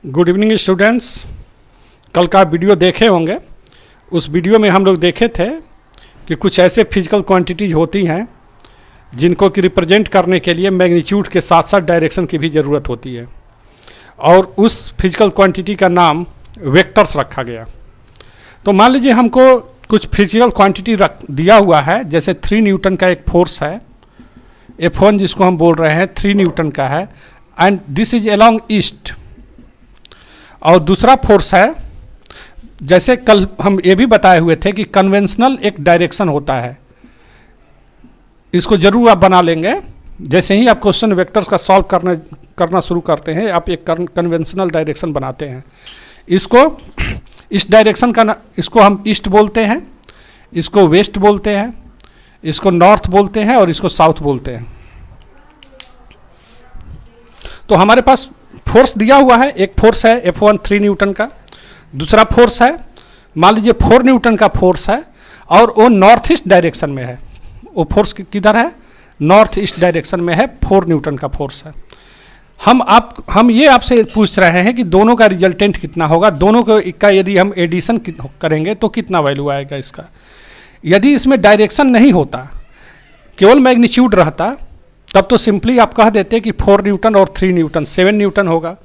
Good evening students. कल का video देखे होंगे। उस वीडियो में हम लोग देखे थे कि कुछ ऐसे फिजिकल क्वांटिटीज होती हैं जिनको कि रिप्रेजेंट करने के लिए मैग्नीट्यूड के साथ साथ डायरेक्शन की भी ज़रूरत होती है, और उस फिजिकल क्वांटिटी का नाम वेक्टर्स रखा गया। तो मान लीजिए हमको कुछ फिजिकल क्वांटिटी दिया हुआ है, जैसे 3 न्यूटन का एक फोर्स है, F1 जिसको हम बोल रहे हैं 3 न्यूटन का है, and this is along east. और दूसरा फोर्स है, जैसे कल हम ये भी बताए हुए थे कि कन्वेंशनल एक डायरेक्शन होता है, इसको जरूर आप बना लेंगे। जैसे ही आप क्वेश्चन वेक्टर्स का सॉल्व करना शुरू करते हैं, आप एक कन्वेंशनल डायरेक्शन बनाते हैं। इसको इस डायरेक्शन का इसको हम ईस्ट बोलते हैं, इसको वेस्ट बोलते हैं, इसको नॉर्थ बोलते हैं और इसको साउथ बोलते हैं। तो हमारे पास फोर्स दिया हुआ है, एक फोर्स है F1 3 न्यूटन का, दूसरा फोर्स है मान लीजिए 4 न्यूटन का फोर्स है, और वो नॉर्थ ईस्ट डायरेक्शन में है। वो फोर्स किधर है? नॉर्थ ईस्ट डायरेक्शन में है, 4 न्यूटन का फोर्स है। हम ये आपसे पूछ रहे हैं कि दोनों का रिजल्टेंट कितना होगा, दोनों का यदि हम एडिशन करेंगे तो कितना वैल्यू आएगा इसका। यदि इसमें डायरेक्शन नहीं होता, केवल मैग्नीट्यूड रहता, तब तो सिंपली आप कह देते कि 4 न्यूटन और 3 न्यूटन 7 न्यूटन होगा।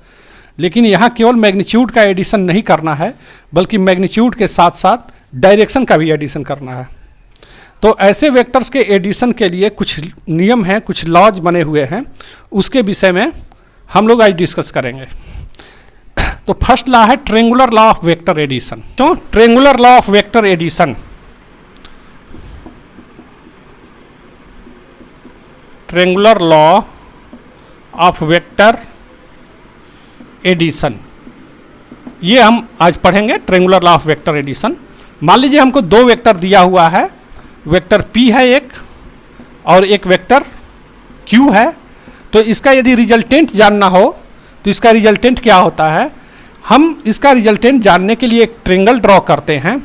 लेकिन यहाँ केवल मैग्नीट्यूड का एडिशन नहीं करना है, बल्कि मैग्नीट्यूड के साथ साथ डायरेक्शन का भी एडिशन करना है। तो ऐसे वेक्टर्स के एडिशन के लिए कुछ नियम हैं, कुछ लॉज बने हुए हैं, उसके विषय में हम लोग आज डिस्कस करेंगे। तो फर्स्ट लॉ है triangular law of vector addition. तो triangular law of vector addition, triangular law of vector addition, ये हम आज पढ़ेंगे। Triangular law of vector addition, मान लीजिए हमको 2 वेक्टर दिया हुआ है, वेक्टर P है एक और एक वेक्टर Q है। तो इसका यदि रिजल्टेंट जानना हो तो इसका रिजल्टेंट क्या होता है, हम इसका रिजल्टेंट जानने के लिए एक ट्रेंगल ड्रॉ करते हैं,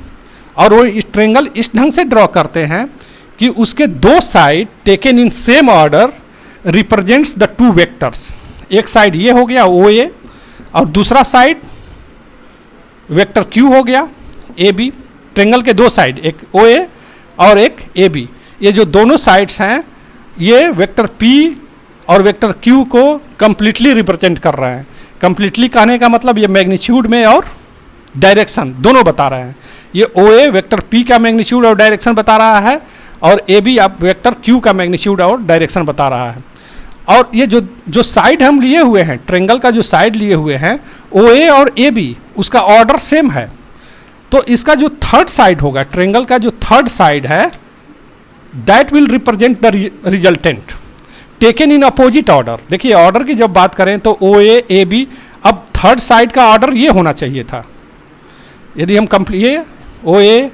और वो इस ट्रेंगल इस ढंग से ड्रॉ करते हैं कि उसके 2 side taken in same order represents the 2 vectors. एक साइड ये हो गया OA, और दूसरा साइड वेक्टर Q हो गया AB। ट्रेंगल के 2 साइड, एक OA और एक AB, ये जो दोनों साइड्स हैं ये वेक्टर P और वेक्टर Q को कंप्लीटली रिप्रेजेंट कर रहे हैं। कंप्लीटली कहने का मतलब ये मैग्नीट्यूड में और डायरेक्शन दोनों बता रहे हैं। ये OA वेक्टर P का मैग्नीट्यूड और डायरेक्शन बता रहा है, और AB आप वेक्टर Q का मैग्नीट्यूड और डायरेक्शन बता रहा है। और ये जो साइड हम लिए हुए हैं, ट्रेंगल का जो साइड लिए हुए हैं OA और AB, उसका ऑर्डर सेम है। तो इसका जो थर्ड साइड होगा, ट्रेंगल का जो थर्ड साइड है, that will represent the resultant taken in opposite order. देखिए ऑर्डर की जब बात करें तो OA AB, अब थर्ड साइड का ऑर्डर ये होना चाहिए था। यदि हम ये OA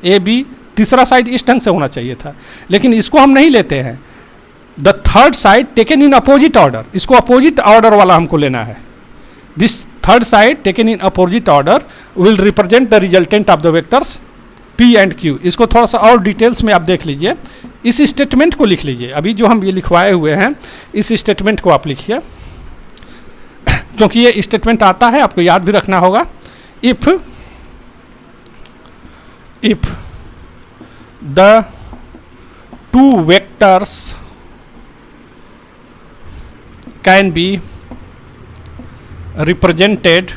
AB, तीसरा साइड इस ढंग से होना चाहिए था, लेकिन इसको हम नहीं लेते हैं। The third side taken in opposite order, इसको अपोजिट ऑर्डर वाला हमको लेना है। This third side taken in opposite order will represent the resultant of the vectors P and Q। इसको थोड़ा सा और डिटेल्स में आप देख लीजिए, इस स्टेटमेंट को लिख लीजिए। अभी जो हम ये लिखवाए हुए हैं इस स्टेटमेंट को आप लिखिए, क्योंकि ये स्टेटमेंट आता है, आपको याद भी रखना होगा। If the 2 vectors can be represented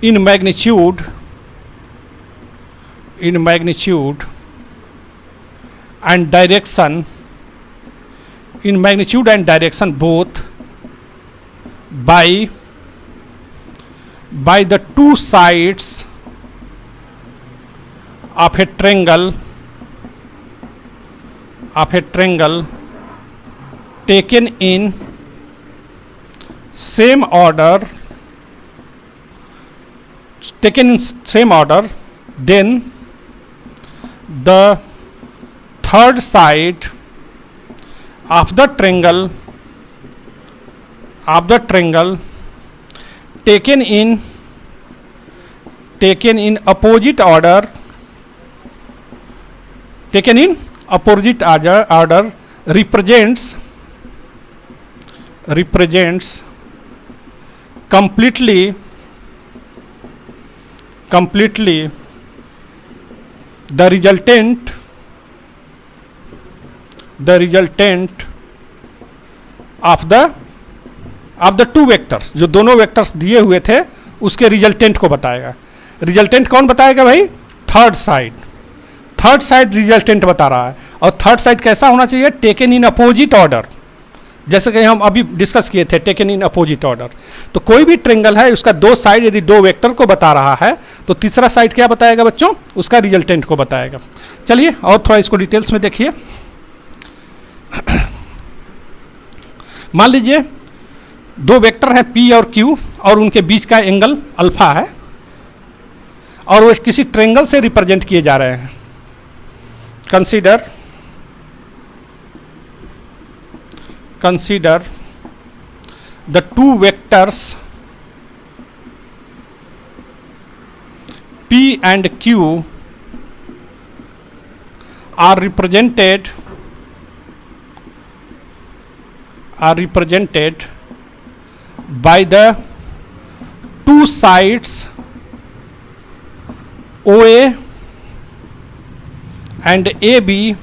in magnitude and direction, both by the 2 sides of a triangle taken in same order, then the third side of the triangle taken in opposite order taken in opposite order represents represents completely the resultant of the two vectors, जो दोनों vectors दिए हुए थे उसके resultant को बताएगा। Resultant कौन बताएगा भाई? थर्ड साइड रिजल्टेंट बता रहा है। और थर्ड साइड कैसा होना चाहिए? टेकन इन अपोजिट ऑर्डर, जैसे कि हम अभी डिस्कस किए थे, टेकन इन अपोजिट ऑर्डर। तो कोई भी ट्रेंगल है, उसका दो साइड यदि दो वेक्टर को बता रहा है तो तीसरा साइड क्या बताएगा बच्चों? उसका रिजल्टेंट को बताएगा। चलिए और थोड़ा इसको डिटेल्स में देखिए। मान लीजिए दो वेक्टर हैं P और Q और उनके बीच का एंगल अल्फा है और वो किसी ट्रेंगल से रिप्रेजेंट किए जा रहे हैं। consider the two vectors P and Q are represented by the two sides OA and AB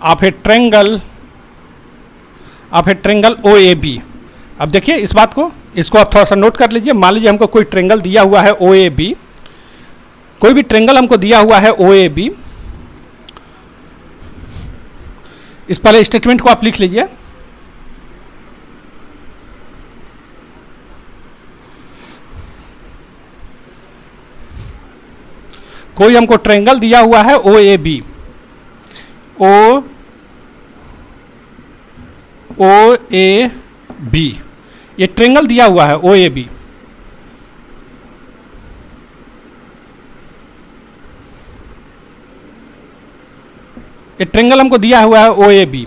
of a triangle OAB। अब देखिए इस बात को, इसको आप थोड़ा सा नोट कर लीजिए। मान लीजिए हमको कोई ट्रेंगल दिया हुआ है OAB, कोई भी ट्रेंगल हमको दिया हुआ है OAB। इस पहले स्टेटमेंट को आप लिख लीजिए। कोई हमको ट्रेंगल दिया हुआ है OAB, OAB, ये ट्रेंगल दिया हुआ है OAB। ये ट्रेंगल हमको दिया हुआ है OAB।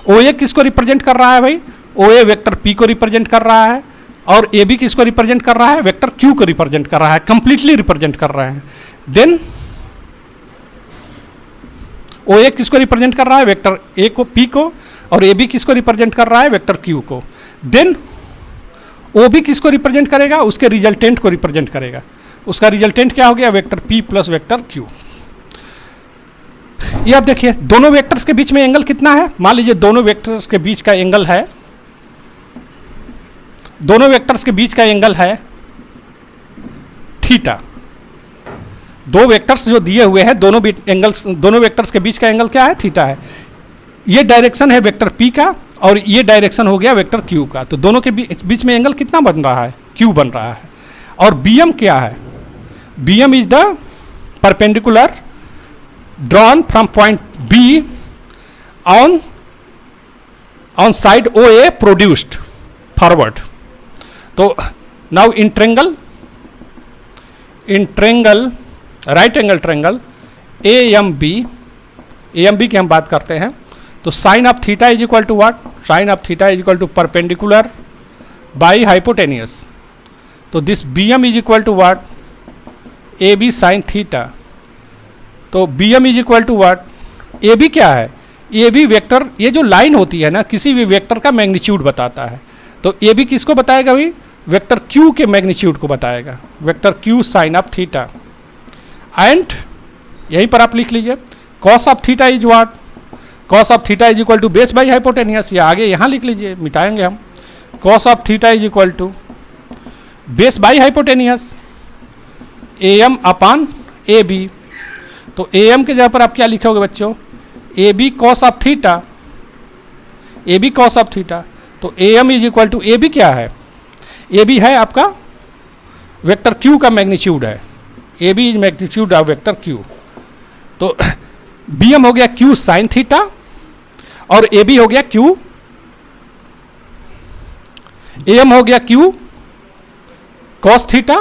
OA किसको रिप्रेजेंट कर रहा है भाई? OA वेक्टर P को रिप्रेजेंट कर रहा है और AB किसको रिप्रेजेंट कर रहा है? वेक्टर Q को रिप्रेजेंट कर रहा है, कंप्लीटली रिप्रेजेंट कर रहे हैं। देन OA किसको रिप्रेजेंट कर रहा है? वेक्टर A को, P को, और AB किसको रिप्रेजेंट कर रहा है? वेक्टर Q को। देन OB किसको रिप्रेजेंट करेगा? उसके रिजल्टेंट को रिप्रेजेंट करेगा। उसका रिजल्टेंट क्या हो गया? Vector P plus vector Q। ये आप देखिए दोनों वेक्टर्स के बीच में एंगल कितना है? मान लीजिए दोनों वेक्टर्स के बीच का एंगल है, दोनों वेक्टर्स के बीच का एंगल है थीटा। दो वेक्टर्स जो दिए हुए हैं, दोनों वेक्टर्स के बीच का एंगल क्या है? थीटा है। ये डायरेक्शन है वेक्टर P का और ये डायरेक्शन हो गया वेक्टर Q का। तो दोनों के बीच में एंगल कितना बन रहा है? Q बन रहा है। और BM क्या है? BM is the perpendicular drawn from point B on side OA produced forward। तो now in triangle right angle triangle AMB की हम बात करते हैं तो sin of theta is equal to what? Sin of theta is equal to perpendicular by hypotenuse। तो this BM is equal to what? AB sin theta। तो BM is equal to what? AB क्या है? AB vector, ये जो line होती है ना, किसी भी वेक्टर का मैग्नीट्यूड बताता है। तो AB किसको बताएगा भाई? वेक्टर Q के मैग्नीट्यूड को बताएगा, vector Q sine of theta. And यहीं पर आप लिख लीजिए cos of theta is what? Cos of theta is equal to base by hypotenuse. या आगे यहाँ लिख लीजिए, मिटाएंगे हम। Cos of theta is equal to base by hypotenuse AM upon AB। तो AM के जगह पर आप क्या लिखोगे बच्चों? AB cos of theta, AB cos of theta. तो AM is equal to, AB क्या है? AB है आपका वेक्टर Q का मैग्नीट्यूड है। AB is magnitude of vector Q। तो BM हो गया Q साइन थीटा और AB हो गया Q, AM हो गया Q कॉस थीटा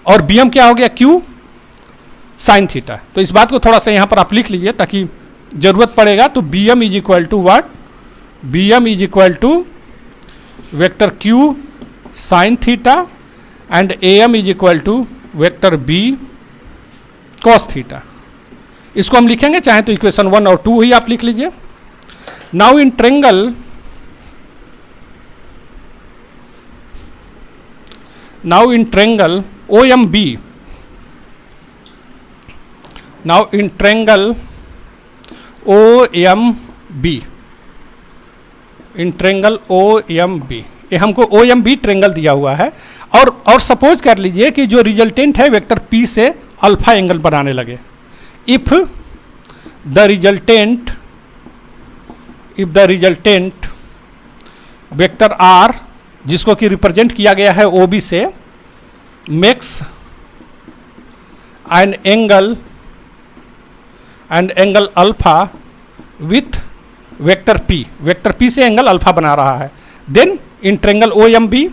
और BM क्या हो गया? Q sine theta. तो इस बात को थोड़ा सा यहां पर आप लिख लीजिए ताकि जरूरत पड़ेगा। तो BM is equal to what? BM is equal to vector Q sine theta and AM is equal to vector B cos theta. इसको हम लिखेंगे, चाहे तो इक्वेशन 1 और 2 ही आप लिख लीजिए। Now in triangle now in triangle O M B, now in triangle O M B, in triangle O M B, ये हमको ओ एम बी ट्रेंगल दिया हुआ है। और सपोज कर लीजिए कि जो रिजल्टेंट है वेक्टर पी से अल्फा एंगल बनाने लगे। If the resultant vector R, जिसको कि रिप्रेजेंट किया गया है ओ बी से, makes an angle alpha with vector P से एंगल अल्फा बना रहा है, then in triangle O M B,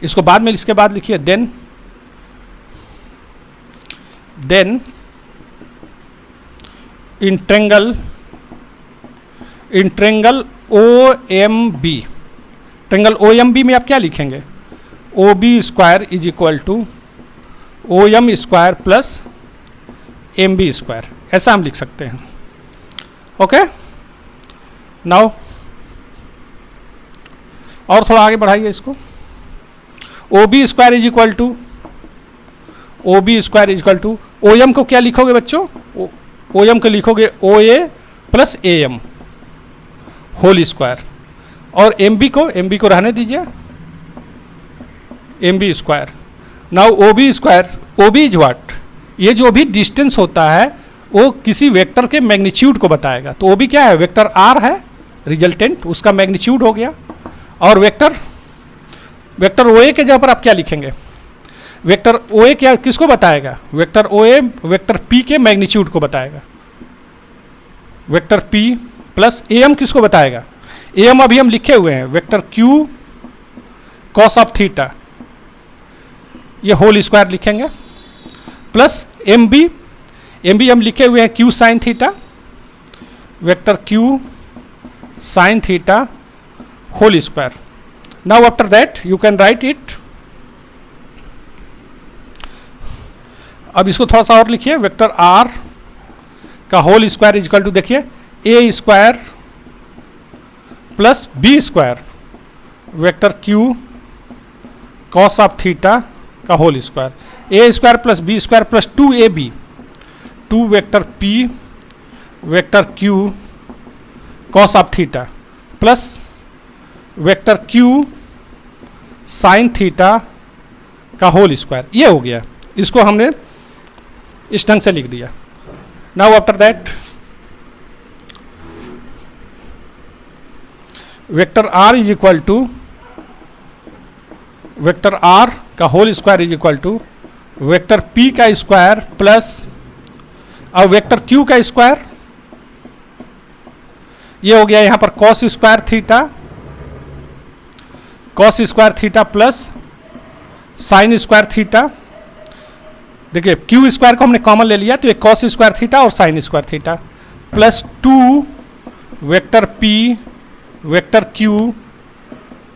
इसको बाद में इसके बाद लिखिए, then in triangle O M B, triangle O M B में आप क्या लिखेंगे, O B square is equal to O M square plus M B square, ऐसा हम लिख सकते हैं। ओके, नाउ और थोड़ा आगे बढ़ाइए इसको। O B square is equal to O M को क्या लिखोगे बच्चों, ओ एम को लिखोगे O A plus A M whole square, और एम बी को रहने दीजिए, M B square. Now O B square, O B is what, ये जो भी डिस्टेंस होता है वो किसी वेक्टर के मैग्नीट्यूड को बताएगा। तो ओ बी क्या है, वेक्टर आर है रिजल्टेंट, उसका मैग्नीट्यूड हो गया। और वेक्टर ओ ए के जगह पर आप क्या लिखेंगे, वेक्टर ओ ए क्या किसको बताएगा, vector O A vector P के मैग्नीट्यूड को बताएगा, vector P plus A M किसको बताएगा, ए एम अभी हम लिखे हुए हैं, vector Q cos of theta, ये होल स्क्वायर लिखेंगे, प्लस एम बी हम लिखे हुए हैं Q sine theta, vector Q sine theta whole square. Now after that you can write it, अब इसको थोड़ा सा और लिखिए, वेक्टर आर का whole square is equal to, देखिए A square plus B square vector Q cos of theta का whole square, A square plus B square plus 2ab, 2 vector P vector Q cos of theta plus vector Q sine theta का whole square, ये हो गया। इसको हमने इस ढंग से लिख दिया। Now after that vector R is equal to, vector R का whole square is equal to vector P का स्क्वायर प्लस और वेक्टर क्यू का स्क्वायर, ये हो गया यहां पर cos square theta plus sine square theta. देखिए क्यू स्क्वायर को हमने कॉमन ले लिया तो एक कॉस स्क्वायर थीटा और sine square theta plus 2 vector P vector Q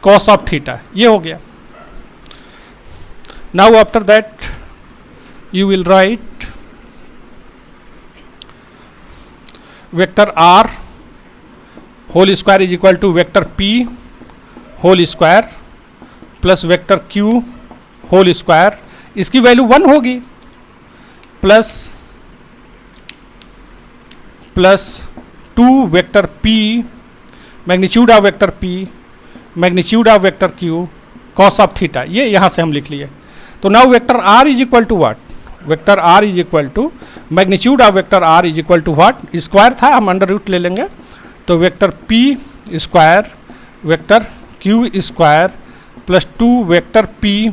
cos of theta, ये हो गया। Now after that you will write vector r whole square is equal to vector p whole square plus vector q whole square, इसकी value 1 होगी, plus 2 vector p magnitude of vector p magnitude of vector q cos of theta, ये यहां से हम लिख लिए। तो now vector r is equal to what, vector r is equal to magnitude of vector r is equal to what, square था हम under root ले लेंगे, तो vector p square vector q square plus 2 vector p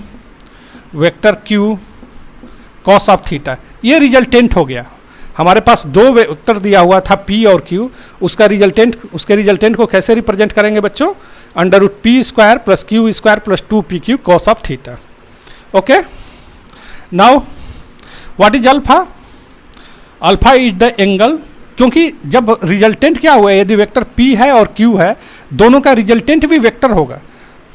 vector q cos of theta, ये resultant हो गया। हमारे पास 2 vector दिया हुआ था p और q, उसके रिजल्टेंट को कैसे रिप्रेजेंट करेंगे बच्चों, under root p square plus q square plus 2pq cos of theta. Okay, now what is alpha, alpha is the angle, क्योंकि जब रिजल्टेंट क्या हुआ, यदि वेक्टर p है और q है, दोनों का रिजल्टेंट भी वेक्टर होगा,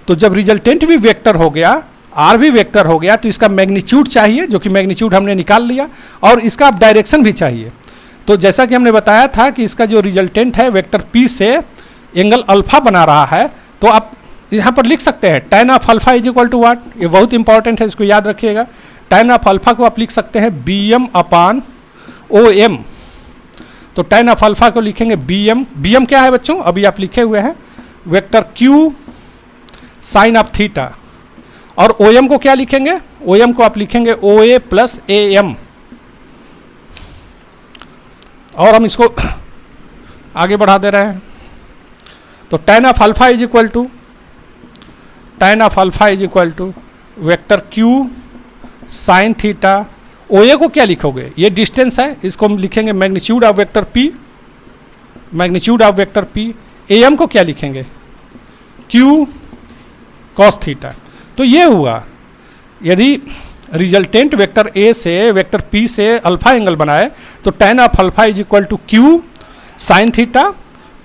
तो जब रिजल्टेंट भी वेक्टर हो गया, r भी वेक्टर हो गया, तो इसका मैग्नीट्यूड चाहिए, जो कि मैग्नीट्यूड हमने निकाल लिया, और इसका अब डायरेक्शन भी चाहिए। तो जैसा कि हमने बताया था कि इसका जो रिजल्टेंट है वेक्टर p से एंगल अल्फा बना रहा है, तो आप यहाँ पर लिख सकते हैं tan of alpha is equal to what, ये बहुत इंपॉर्टेंट है, इसको याद रखिएगा। tan ऑफ अल्फा को आप लिख सकते हैं bm अपान om। तो tan ऑफ अल्फा को लिखेंगे bm क्या है बच्चों, अभी आप लिखे हुए हैं vector q sine of theta, और om को क्या लिखेंगे, om को आप लिखेंगे oa प्लस am। और हम इसको आगे बढ़ा दे रहे हैं, तो tan of alpha is equal to vector q sine theta. OA को क्या लिखोगे, ये डिस्टेंस है, इसको हम लिखेंगे magnitude of vector p। am को क्या लिखेंगे, q cos थीटा। तो ये हुआ, यदि रिजल्टेंट वेक्टर a से वेक्टर p से अल्फा एंगल बनाए तो tan of alpha is equal to q sine theta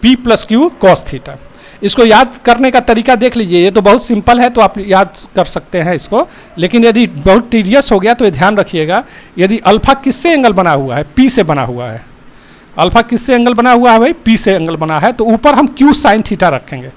p plus q cos theta. इसको याद करने का तरीका देख लीजिए, ये तो बहुत सिंपल है तो आप याद कर सकते हैं इसको, लेकिन यदि बहुत टीडियस हो गया तो ये ध्यान रखिएगा, यदि अल्फा किससे एंगल बना हुआ है, p से बना हुआ है, अल्फा किससे एंगल बना हुआ है भाई, p से एंगल बना है, तो ऊपर हम q साइन थीटा रखेंगे,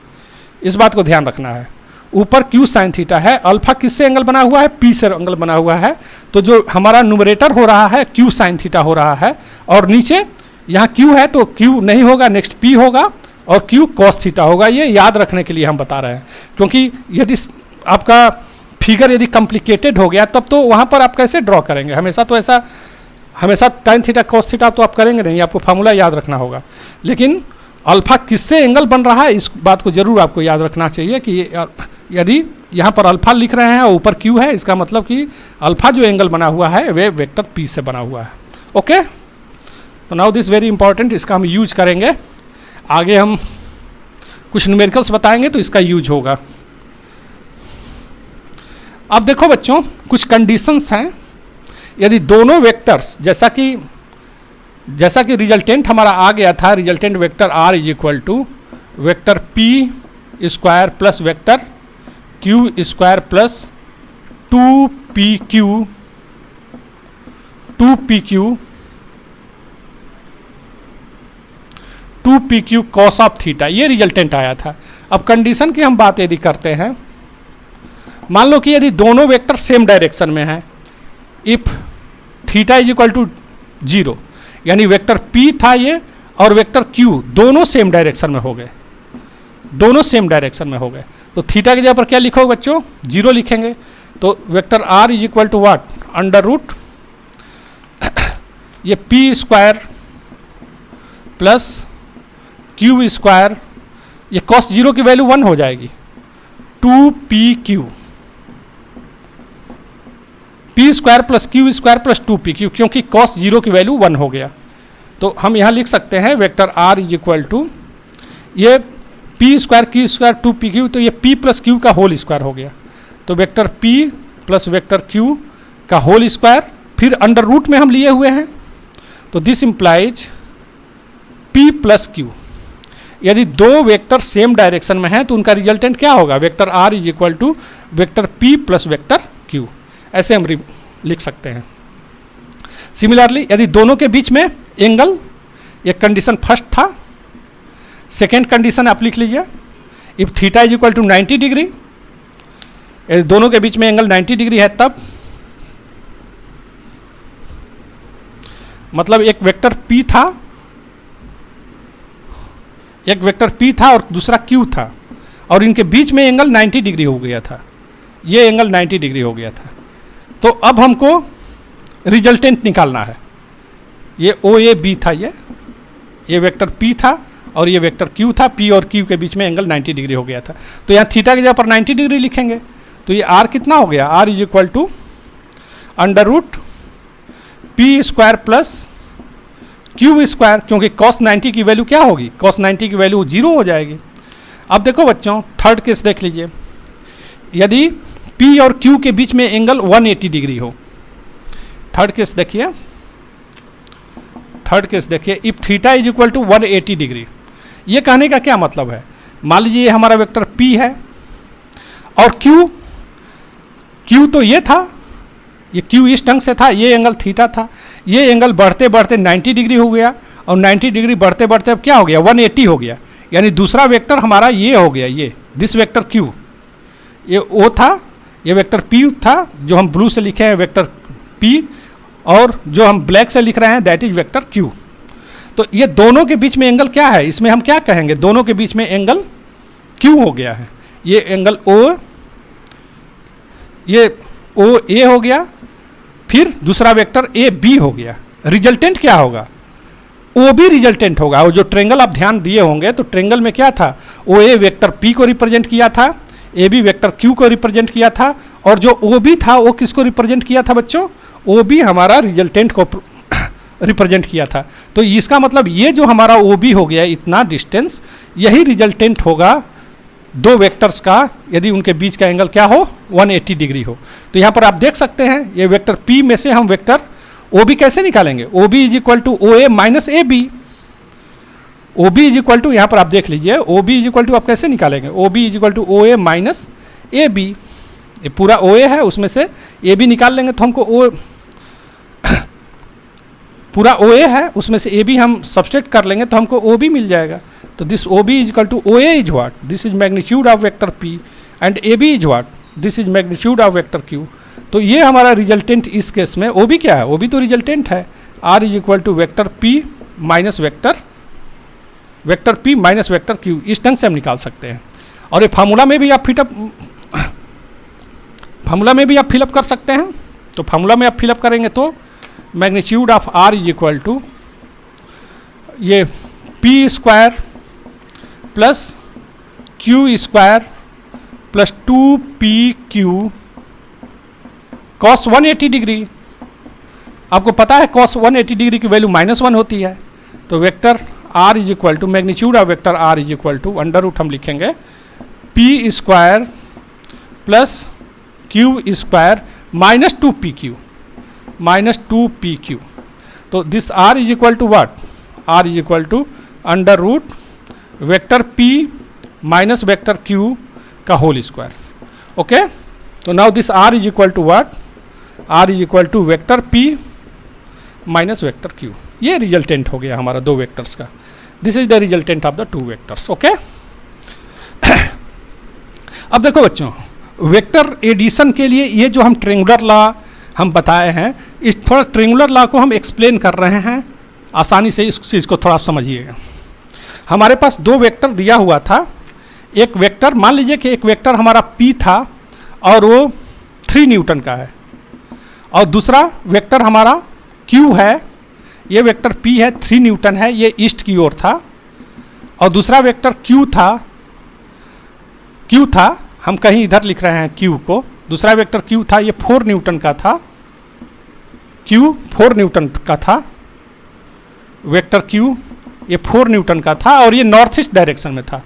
इस बात को ध्यान रखना है। ऊपर q साइन थीटा है, अल्फा किससे एंगल बना हुआ है, p से एंगल बना हुआ है, तो जो हमारा न्यूमरेटर हो रहा है q साइन थीटा हो रहा है, और नीचे यहाँ q है तो q नहीं होगा, नेक्स्ट p होगा और q cos थीटा होगा। ये याद रखने के लिए हम बता रहे हैं, क्योंकि यदि आपका फिगर यदि कॉम्प्लिकेटेड हो गया तब तो वहाँ पर आप कैसे ड्रॉ करेंगे, हमेशा tan थीटा cos थीटा तो आप करेंगे नहीं, आपको फार्मूला याद रखना होगा। लेकिन अल्फा किससे एंगल बन रहा है इस बात को जरूर आपको याद रखना चाहिए कि यदि यहाँ पर अल्फा लिख रहे हैं और ऊपर q है, इसका मतलब कि अल्फा जो एंगल बना हुआ है वे वेक्टर p से बना हुआ है। ओके, तो नाउ दिस वेरी इंपॉर्टेंट, इसका हम यूज करेंगे, आगे हम कुछ न्यूमेरिकल्स बताएंगे तो इसका यूज होगा। अब देखो बच्चों, कुछ कंडीशंस हैं, यदि दोनों वेक्टर्स जैसा कि रिजल्टेंट हमारा आ गया था, resultant vector r is equal to vector p square plus vector q square plus 2pq cos of theta, ये रिजल्टेंट आया था। अब कंडीशन की हम बात यदि करते हैं, मान लो कि यदि दोनों वेक्टर सेम डायरेक्शन में हैं, if theta is equal to 0, यानी वेक्टर p था ये और वेक्टर q दोनों सेम डायरेक्शन में हो गए, तो थीटा की जगह पर क्या लिखोगे बच्चों, 0 लिखेंगे। तो vector r is equal to what, under root ये p square plus q square, ये cos 0 की वैल्यू 1 हो जाएगी, 2pq, p square plus q square plus 2pq, क्योंकि cos 0 की वैल्यू 1 हो गया। तो हम यहाँ लिख सकते हैं vector r is equal to ये p square q square 2pq, तो ये p प्लस q का होल स्क्वायर हो गया, तो vector p plus vector q का होल स्क्वायर, फिर अंडर रूट में हम लिए हुए हैं, तो this implies p plus q। यदि दो वेक्टर सेम डायरेक्शन में हैं तो उनका रिजल्टेंट क्या होगा, vector r is equal to vector p plus vector q, ऐसे हम लिख सकते हैं। सिमिलरली यदि दोनों के बीच में एंगल, ये कंडीशन फर्स्ट था, सेकेंड कंडीशन आप लिख लीजिए, if theta is equal to 90 degree, यदि दोनों के बीच में एंगल 90 डिग्री है तब, मतलब एक वेक्टर p था और दूसरा q था, और इनके बीच में एंगल 90 डिग्री हो गया था, ये एंगल 90 डिग्री हो गया था। तो अब हमको रिजल्टेंट निकालना है, ये OAB था, ये वेक्टर p था और ये वेक्टर q था, p और q के बीच में एंगल 90 डिग्री हो गया था, तो यहाँ थीटा की जगह पर 90 डिग्री लिखेंगे, तो ये r कितना हो गया, r is equal to under root p square plus q square, क्योंकि cos 90 की वैल्यू क्या होगी, cos 90 की वैल्यू 0 हो जाएगी। अब देखो बच्चों, थर्ड केस देख लीजिए, यदि p और q के बीच में एंगल 180 डिग्री हो, थर्ड केस देखिए, if theta is equal to 180 degree, ये कहने का क्या मतलब है, मान लीजिए हमारा वेक्टर p है और q तो ये था, ये q इस ढंग से था, ये एंगल थीटा था, ये एंगल बढ़ते बढ़ते 90 डिग्री हो गया, और 90 डिग्री बढ़ते बढ़ते अब क्या हो गया, 180 हो गया, यानी दूसरा वेक्टर हमारा ये हो गया, ये दिस वेक्टर q ये ओ था, ये वेक्टर पी था जो हम ब्लू से लिखे हैं वेक्टर पी, और जो हम ब्लैक से लिख रहे हैं दैट इज वेक्टर क्यू। तो ये दोनों के बीच में एंगल क्या है, इसमें हम क्या कहेंगे, दोनों के बीच में एंगल क्यू हो गया है। ये एंगल ओ, ये ओ ए हो गया, फिर दूसरा वेक्टर ए बी हो गया। रिजल्टेंट क्या होगा, ओ बी रिजल्टेंट होगा। और जो ट्रेंगल आप ध्यान दिए होंगे तो ट्रेंगल में क्या था, ओ ए वेक्टर पी को रिप्रेजेंट किया था, ए बी वेक्टर क्यू को रिप्रेजेंट किया था, और जो ओ बी था वो किसको रिप्रेजेंट किया था बच्चों, ओ बी हमारा रिजल्टेंट को रिप्रेजेंट किया था। तो इसका मतलब ये जो हमारा ओ बी हो गया इतना डिस्टेंस, यही रिजल्टेंट होगा दो वेक्टर्स का यदि उनके बीच का एंगल क्या हो, 180 डिग्री हो। तो यहाँ पर आप देख सकते हैं ये वेक्टर पी में से हम वेक्टर ओ बी कैसे निकालेंगे, O B is equal to O A minus A B. O B is equal to, यहाँ पर आप देख लीजिए, O B is equal to आप कैसे निकालेंगे, O B is equal to O A minus A B. ये पूरा ओ ए है, उसमें से ए बी निकाल लेंगे तो हमको ओ पूरा ओ ए है, उसमें से ए बी हम सब्सट्रैक्ट कर लेंगे तो हमको ओ बी मिल जाएगा। तो this O B is equal to O A is what, this is magnitude of vector P, and A B is what, this is magnitude of vector Q. तो ये हमारा रिजल्टेंट इस केस में, ओ B क्या है, ओ बी तो resultant है, R is equal to vector P minus vector P minus vector Q. इस ढंग से हम निकाल सकते हैं। और ये फार्मूला में भी आप फिलअप कर सकते हैं। तो फार्मूला में आप फिलअप करेंगे तो magnitude of R is equal to ये P square plus Q square plus 2pq cos 180 degree. आपको पता है कॉस 180 डिग्री की वैल्यू -1 होती है। तो vector r is equal to magnitude of vector r is equal to under root हम लिखेंगे p square plus q square minus 2pq। तो this r is equal to what, r is equal to under root vector p minus vector q का whole square. Okay, तो now this r is equal to what, r is equal to vector p minus vector q। ये resultant हो गया हमारा दो vectors का। This is the resultant of the two vectors. Okay, अब देखो बच्चों, वेक्टर एडिशन के लिए ये जो हम ट्रेंगुलर लॉ हम बताए हैं, इस थोड़ा ट्रेंगुलर लॉ को हम एक्सप्लेन कर रहे हैं आसानी से, इस चीज़ को थोड़ा समझिएगा। हमारे पास दो वेक्टर दिया हुआ था। एक वेक्टर, मान लीजिए कि एक वेक्टर हमारा p था और वो 3 न्यूटन का है, और दूसरा वेक्टर हमारा q है, ये वेक्टर p है, 3 न्यूटन है, ये ईस्ट की ओर था, और दूसरा वेक्टर q था, हम कहीं इधर लिख रहे हैं q को, दूसरा वेक्टर q था, ये 4 न्यूटन का था, q 4 न्यूटन का था, वेक्टर q ये 4 न्यूटन का था, और ये नॉर्थ ईस्ट डायरेक्शन में था।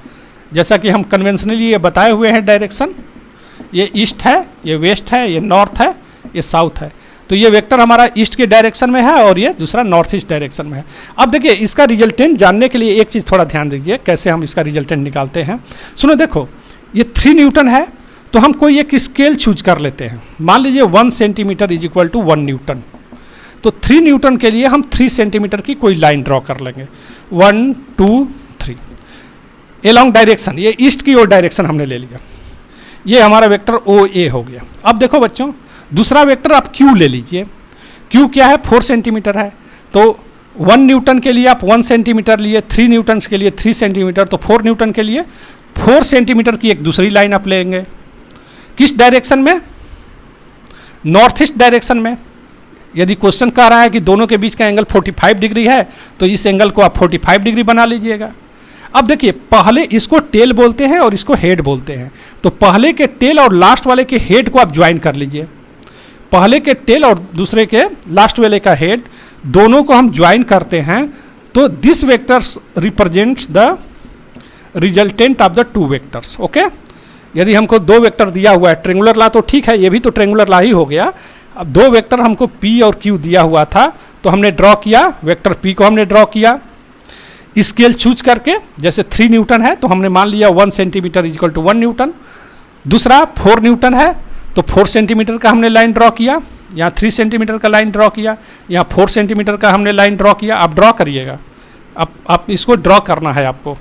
जैसा कि हम कन्वेंशनली ये बताए हुए हैं डायरेक्शन, ये ईस्ट है, ये वेस्ट है, ये नॉर्थ है, ये साउथ है। तो ये वेक्टर हमारा ईस्ट के डायरेक्शन में है और ये दूसरा नॉर्थ ईस्ट डायरेक्शन में है। अब देखिए, इसका रिजल्टेंट जानने के लिए एक चीज़ थोड़ा ध्यान दीजिए, कैसे हम इसका रिजल्टेंट निकालते हैं। सुनो, देखो, ये 3 न्यूटन है, तो हम कोई एक स्केल चूज कर लेते हैं। मान लीजिए 1 centimetre is equal to 1 newton. तो 3 न्यूटन के लिए हम 3 सेंटीमीटर की कोई लाइन ड्रॉ कर लेंगे, 1 2 3 एलॉन्ग डायरेक्शन, ये ईस्ट की ओर डायरेक्शन हमने ले लिया। ये हमारा वेक्टर ओ ए हो गया। अब देखो बच्चों, दूसरा वेक्टर आप क्यू ले लीजिए। क्यू क्या है, 4 सेंटीमीटर है। तो 1 न्यूटन के लिए आप 1 सेंटीमीटर लिए, 3 न्यूटन के लिए 3 सेंटीमीटर, तो 4 न्यूटन के लिए 4 सेंटीमीटर की एक दूसरी लाइन आप लेंगे। किस डायरेक्शन में, नॉर्थ ईस्ट डायरेक्शन में। यदि क्वेश्चन कह रहा है कि दोनों के बीच का एंगल 45 डिग्री है, तो इस एंगल को आप 45 डिग्री बना लीजिएगा। अब देखिए, पहले इसको टेल बोलते हैं और इसको हेड बोलते हैं। तो पहले के टेल और लास्ट वाले के हेड को आप ज्वाइन कर लीजिए। पहले के टेल और दूसरे के लास्ट वाले का हेड, दोनों को हम ज्वाइन करते हैं, तो this vector represents the resultant of the 2 vectors. Okay, यदि हमको 2 वेक्टर दिया हुआ है, ट्रेंगुलर लॉ तो ठीक है, ये भी तो ट्रेंगुलर लॉ ही हो गया। अब 2 वेक्टर हमको p और q दिया हुआ था, तो हमने ड्रॉ किया, वेक्टर p को हमने ड्रॉ किया स्केल चूज करके। जैसे 3 न्यूटन है तो हमने मान लिया 1 सेंटीमीटर इक्वल टू 1 न्यूटन। दूसरा 4 न्यूटन है तो 4 सेंटीमीटर का हमने लाइन ड्रॉ किया, यहाँ 3 सेंटीमीटर का लाइन ड्रॉ किया, यहाँ 4 सेंटीमीटर का हमने लाइन ड्रॉ किया। आप ड्रॉ करिएगा, आप इसको ड्रॉ करना है आपको।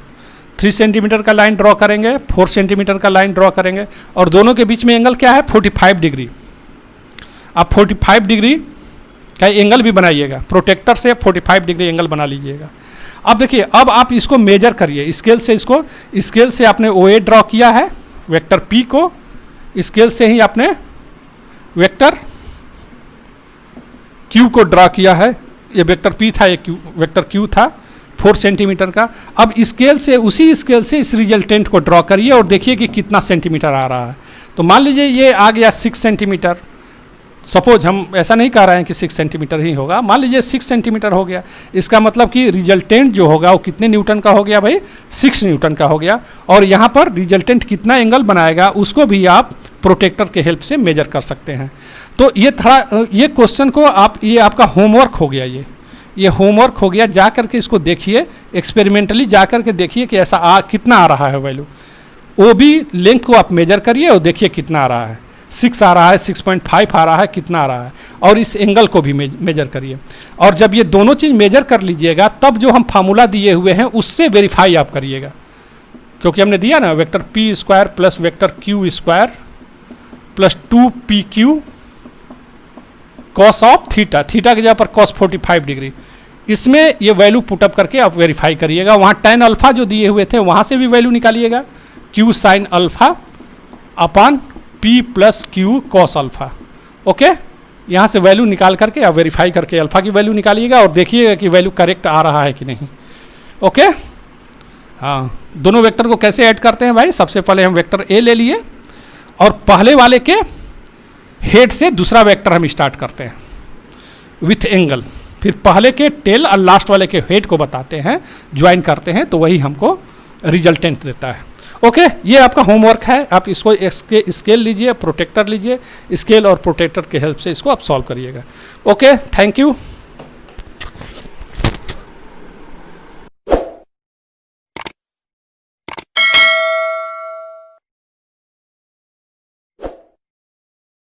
3 सेंटीमीटर का लाइन ड्रॉ करेंगे, 4 सेंटीमीटर का लाइन ड्रॉ करेंगे, और दोनों के बीच में एंगल क्या है 45 डिग्री। आप 45 डिग्री का एंगल भी बनाइएगा, प्रोटेक्टर से 45 डिग्री एंगल बना लीजिएगा। अब देखिए, अब आप इसको मेजर करिए स्केल से, इसको स्केल से आपने OA ड्रॉ किया है, वेक्टर P को स्केल से ही आपने वेक्टर Q को ड्रॉ किया है। ये वेक्टर P था, ये वेक्टर Q था 4 सेंटीमीटर का। अब स्केल से, उसी स्केल से इस रिजल्टेंट को ड्रॉ करिए और देखिए कि कितना सेंटीमीटर आ रहा है। तो मान लीजिए ये आ गया 6 सेंटीमीटर। सपोज हम ऐसा नहीं कह रहे हैं कि 6 सेंटीमीटर ही होगा, मान लीजिए 6 सेंटीमीटर हो गया। इसका मतलब कि रिजल्टेंट जो होगा वो कितने न्यूटन का हो गया भाई, 6 न्यूटन का हो गया। और यहाँ पर रिजल्टेंट कितना एंगल बनाएगा उसको भी आप प्रोटेक्टर के हेल्प से मेजर कर सकते हैं। तो ये थोड़ा, ये क्वेश्चन को आप, ये आपका होमवर्क हो गया, ये होमवर्क हो गया। जा करके इसको देखिए, एक्सपेरिमेंटली जा करके देखिए कि ऐसा कितना आ रहा है वैल्यू। OB लेंथ को आप मेजर करिए और देखिए कितना आ रहा है, 6 आ रहा है, 6.5 आ रहा है, कितना आ रहा है। और इस एंगल को भी मेजर करिए। और जब ये दोनों चीज़ मेजर कर लीजिएगा तब जो हम फार्मूला दिए हुए हैं उससे वेरीफाई आप करिएगा, क्योंकि हमने दिया ना vector P² plus vector Q² plus 2PQ cos of theta, theta की जगह पर कॉस 45 डिग्री। इसमें ये वैल्यू पुटअप करके आप वेरीफाई करिएगा। वहाँ tan अल्फा जो दिए हुए थे वहाँ से भी वैल्यू निकालिएगा, Q sin alpha upon P plus Q cos alpha. Okay, यहाँ से वैल्यू निकाल करके आप वेरीफाई करके अल्फा की वैल्यू निकालिएगा और देखिएगा कि वैल्यू करेक्ट आ रहा है कि नहीं। ओके, हाँ, दोनों वेक्टर को कैसे ऐड करते हैं भाई, सबसे पहले हम वेक्टर A ले लिए और पहले वाले के हेड से दूसरा वेक्टर हम स्टार्ट करते हैं विथ एंगल, फिर पहले के टेल और लास्ट वाले के हेड को बताते हैं, ज्वाइन करते हैं, तो वही हमको रिजल्टेंट देता है। ओके, ये आपका होमवर्क है। आप इसको स्केल लीजिए, प्रोटेक्टर लीजिए, स्केल और प्रोटेक्टर के हेल्प से इसको आप सॉल्व करिएगा। Okay, thank you.